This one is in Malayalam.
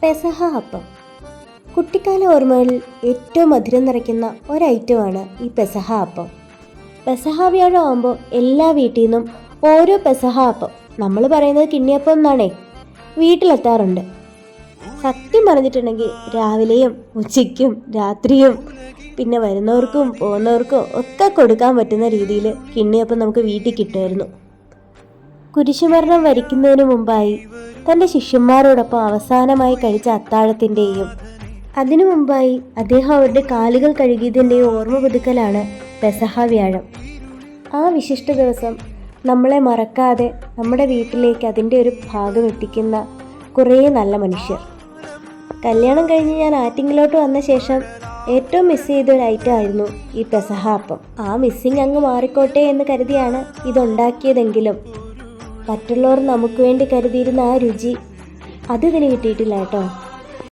പെസഹ അപ്പം. കുട്ടിക്കാല ഓർമ്മകളിൽ ഏറ്റവും മധുരം നിറയ്ക്കുന്ന ഒരൈറ്റമാണ് ഈ പെസഹ അപ്പം. പെസഹ വ്യാഴം ആകുമ്പോൾ എല്ലാ വീട്ടിൽ നിന്നും ഓരോ പെസഹ അപ്പം, നമ്മൾ പറയുന്നത് കിണ്ണിയപ്പം എന്നാണേ, വീട്ടിലെത്താറുണ്ട്. സത്യം പറഞ്ഞിട്ടുണ്ടെങ്കിൽ രാവിലെയും ഉച്ചയ്ക്കും രാത്രിയും പിന്നെ വരുന്നവർക്കും പോകുന്നവർക്കും ഒക്കെ കൊടുക്കാൻ പറ്റുന്ന രീതിയിൽ കിണ്ണിയപ്പം നമുക്ക് വീട്ടിൽ കിട്ടുമായിരുന്നു. കുരിശുമരണം വരിക്കുന്നതിന് മുമ്പായി തൻ്റെ ശിഷ്യന്മാരോടൊപ്പം അവസാനമായി കഴിച്ച അത്താഴത്തിൻ്റെയും അതിനു മുമ്പായി അദ്ദേഹം അവരുടെ കാലുകൾ കഴുകിയതിൻ്റെയും ഓർമ്മ പുതുക്കലാണ് പെസഹ വ്യാഴം. ആ വിശിഷ്ട ദിവസം നമ്മളെ മറക്കാതെ നമ്മുടെ വീട്ടിലേക്ക് അതിൻ്റെ ഒരു ഭാഗം എത്തിക്കുന്ന കുറേ നല്ല മനുഷ്യർ. കല്യാണം കഴിഞ്ഞ് ഞാൻ ആറ്റിങ്ങിലോട്ട് വന്ന ശേഷം ഏറ്റവും മിസ് ചെയ്ത ഒരു ഐറ്റം ആയിരുന്നു ഈ പെസഹ അപ്പം. ആ മിസ്സിങ് അങ്ങ് മാറിക്കോട്ടെ എന്ന് കരുതിയാണ് ഇതുണ്ടാക്കിയതെങ്കിലും മറ്റുള്ളവർ നമുക്ക് വേണ്ടി കരുതിയിരുന്ന ആ രുചി അതിന് കിട്ടിയിട്ടില്ല കേട്ടോ.